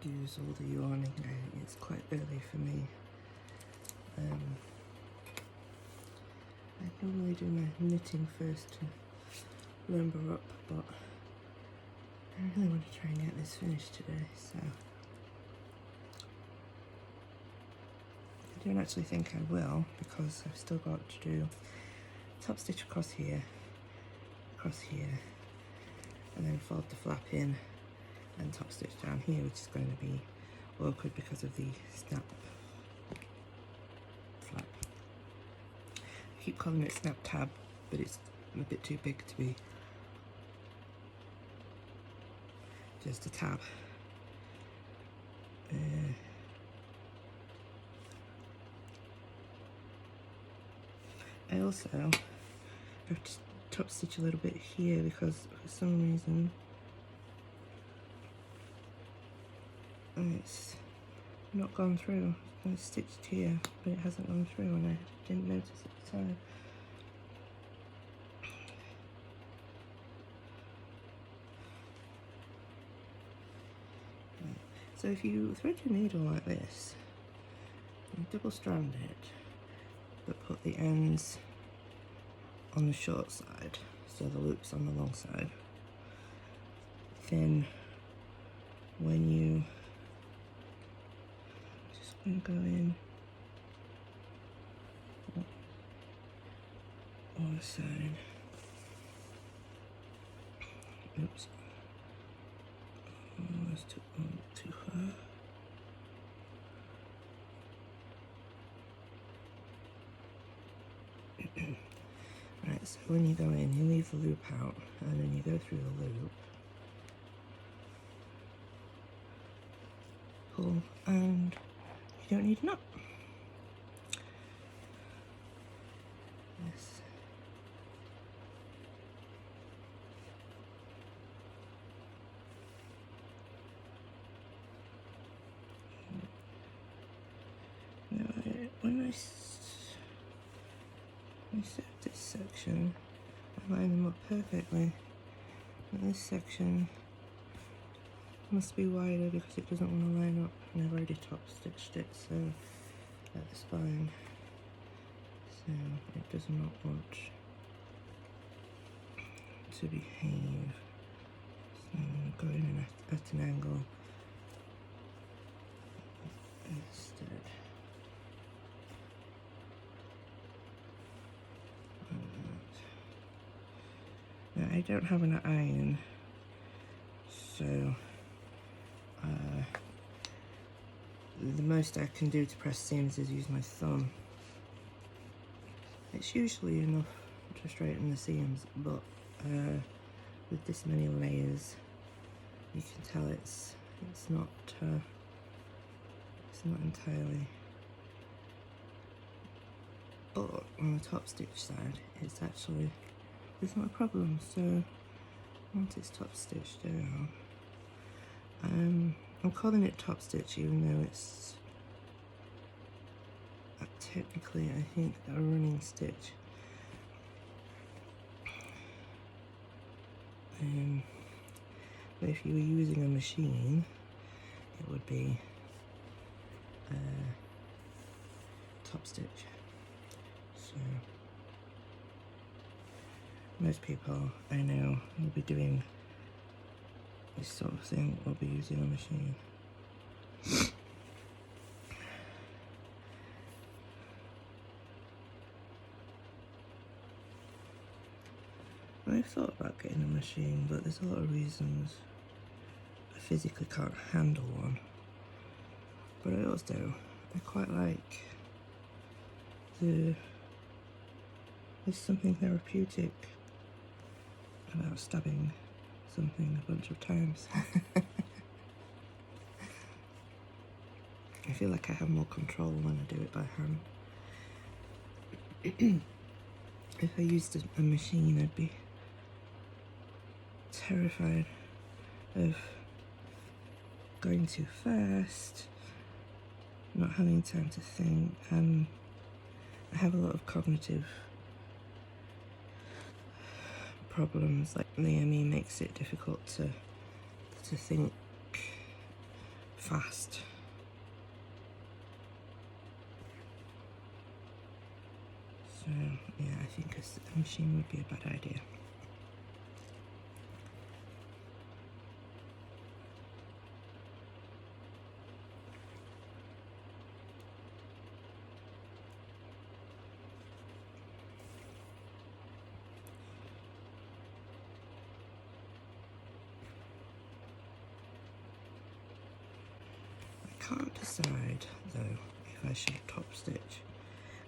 use all the yarning now. It's quite early for me. I normally do my knitting first to lumber up, but I really want to try and get this finished today, so I don't actually think I will, because I've still got to do top stitch across here, and then fold the flap in and top stitch down here, which is going to be awkward because of the snap flap. I keep calling it snap tab, but it's a bit too big to be just a tab. I also have to top stitch a little bit here because for some reason it's not gone through. I stitched here, but it hasn't gone through, and I didn't notice at the time. So if you thread your needle like this, you double strand it, but put the ends on the short side, so the loop's on the long side. Then when you just going to go in on the side. Oops. Oh, that's too far. Right, so when you go in, you leave the loop out, and then you go through the loop, pull, and you don't need a knot. Yes. Now, when I set this section, I line them up perfectly. But this section must be wider because it doesn't want to line up, and I've already top stitched it, so that's fine. So it does not want to behave. So I'm going in at an angle instead. Now I don't have an iron, so the most I can do to press seams is use my thumb. It's usually enough to straighten the seams, but with this many layers, you can tell it's not entirely. But on the top stitch side, it's not a problem. So once it's top stitched down, I'm calling it top stitch even though it's technically, I think, a running stitch. But if you were using a machine, it would be top stitch. So most people I know will be doing this sort of thing, will be using a machine. I've thought about getting a machine, but there's a lot of reasons I physically can't handle one. But I also, I quite like there's something therapeutic about stabbing something a bunch of times. I feel like I have more control when I do it by hand. If I used a machine, I'd be terrified of going too fast, not having time to think, and I have a lot of cognitive problems. Like the ME makes it difficult to think fast. So yeah, I think a machine would be a bad idea. I can't decide though if I should top stitch.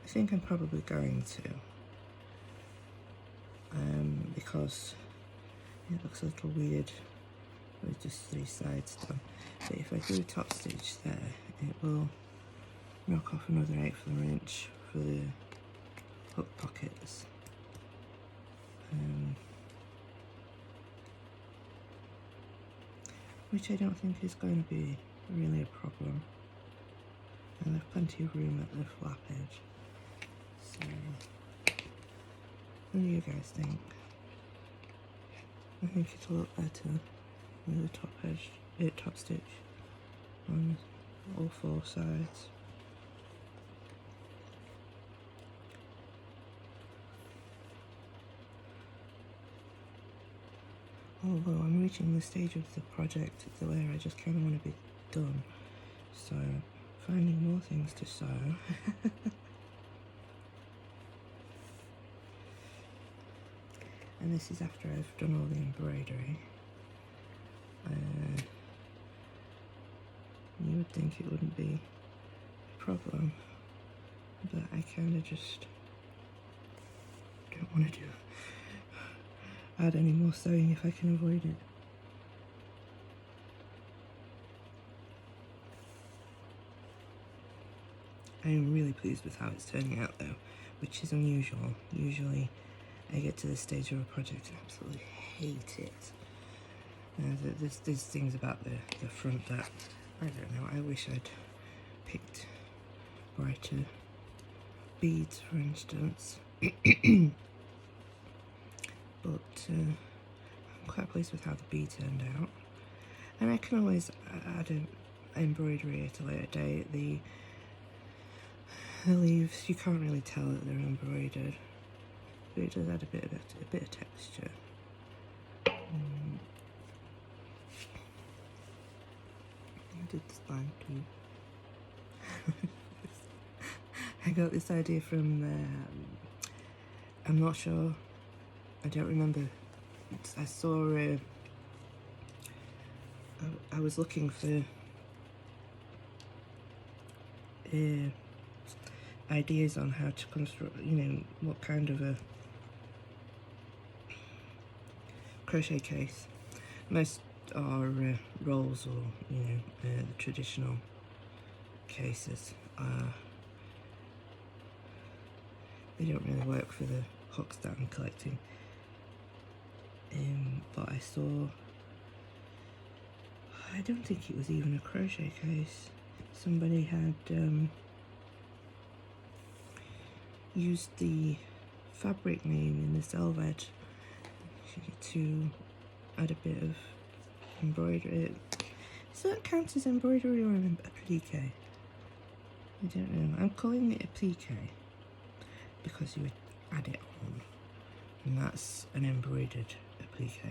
I think I'm probably going to, because it looks a little weird with just 3 sides done. But if I do a top stitch there, it will knock off another 1/8 of an inch for the hook pockets. Which I don't think is going to be really a problem. And there's plenty of room at the flap edge. So, what do you guys think? I think it'll look better with a top edge, top stitch on all 4 sides. Although I'm reaching the stage of the project where I just kind of want to be done, so finding more things to sew. And this is after I've done all the embroidery. You would think it wouldn't be a problem, but I kind of just don't want to add any more sewing if I can avoid it. I am really pleased with how it's turning out though, which is unusual. Usually I get to this stage of a project and absolutely hate it. There's things about the front that, I don't know, I wish I'd picked brighter beads, for instance. But I'm quite pleased with how the bead turned out. And I can always add an embroidery at a later date. The leaves, you can't really tell that they're embroidered, but it does add a bit of texture. I did this line too. I got this idea from, I'm not sure, I don't remember. I saw, I was looking for ideas on how to construct, what kind of a crochet case. Most are rolls or, the traditional cases. They don't really work for the hooks that I'm collecting. But I saw, I don't think it was even a crochet case. Somebody had used the fabric name in the selvage to add a bit of embroidery. Does that count as embroidery or a applique? I don't know. I'm calling it applique because you would add it on, and that's an embroidered applique.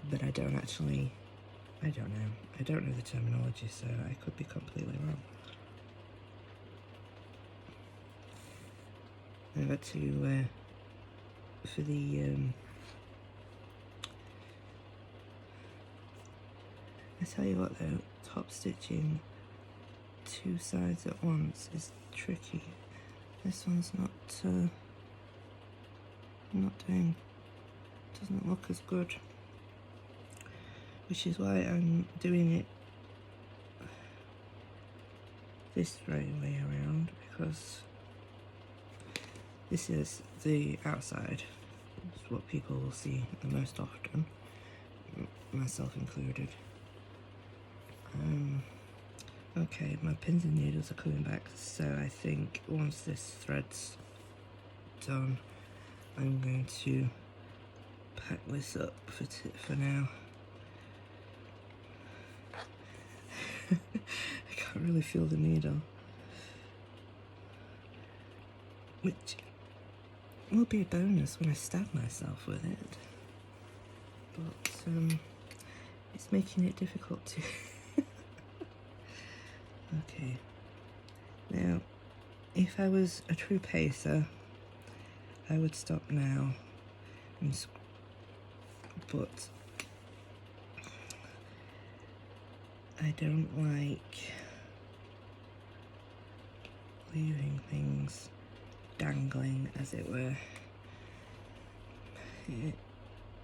But I don't know. I don't know the terminology, so I could be completely wrong. I got to, for the, I tell you what though, top stitching 2 sides at once is tricky. This one's not doesn't look as good, which is why I'm doing it this right way around, because this is the outside. It's what people will see the most often, myself included. Okay, my pins and needles are coming back, so I think once this thread's done, I'm going to pack this up for now. I can't really feel the needle, which will be a bonus when I stab myself with it, but it's making it difficult to. Okay, now if I was a true pacer, I would stop now, but I don't like leaving things dangling, as it were.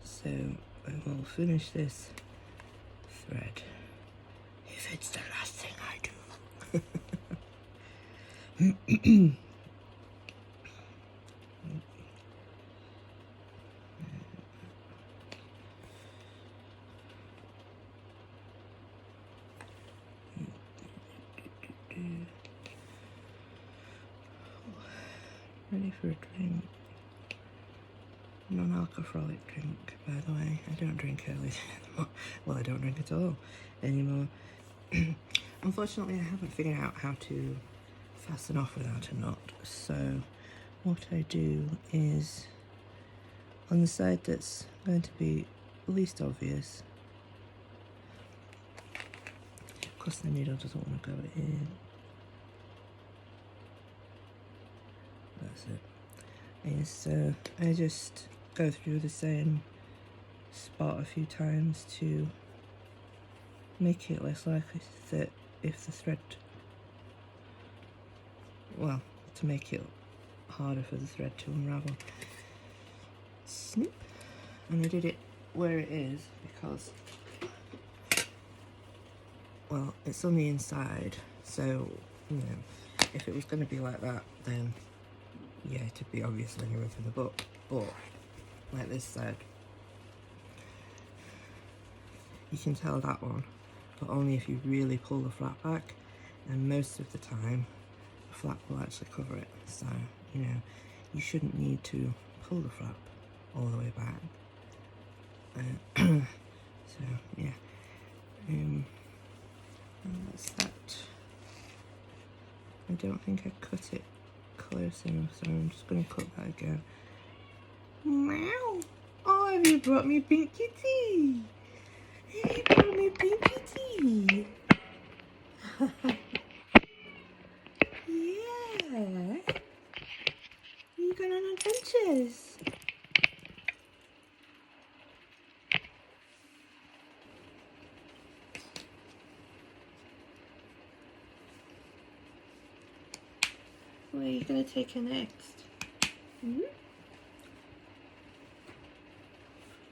So I will finish this thread if it's the last thing I do. Ready for a drink. Non-alcoholic drink, by the way. I don't drink early anymore. Well, I don't drink at all anymore. Unfortunately, I haven't figured out how to fasten off without a knot. So what I do is, on the side that's going to be least obvious, of course the needle doesn't want to go in. That's it. Is I just go through the same spot a few times to make it less likely that if the thread, well, to make it harder for the thread to unravel. Snip. And I did it where it is because, well, it's on the inside, so, you know, if it was going to be like that, then yeah, it'd be obvious when you open the book, but like this side, you can tell that one, but only if you really pull the flap back, and most of the time the flap will actually cover it, so, you know, you shouldn't need to pull the flap all the way back. So yeah, and that's that. I don't think I cut it close enough, so I'm just going to cut that again. Meow! Oh, have you brought me pink kitty? Have you brought me pink kitty? Yeah! You going on adventures? Where are you going to take her next? Hmm?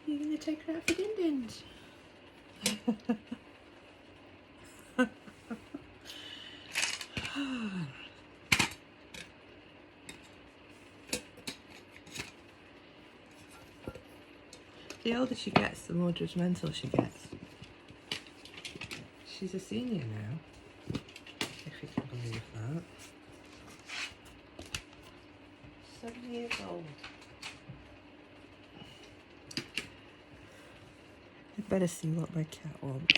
You're going to take her out for din-dins? The older she gets, the more judgmental she gets. She's a senior now, if you can believe that. 7 years old. I'd better see what my cat wants.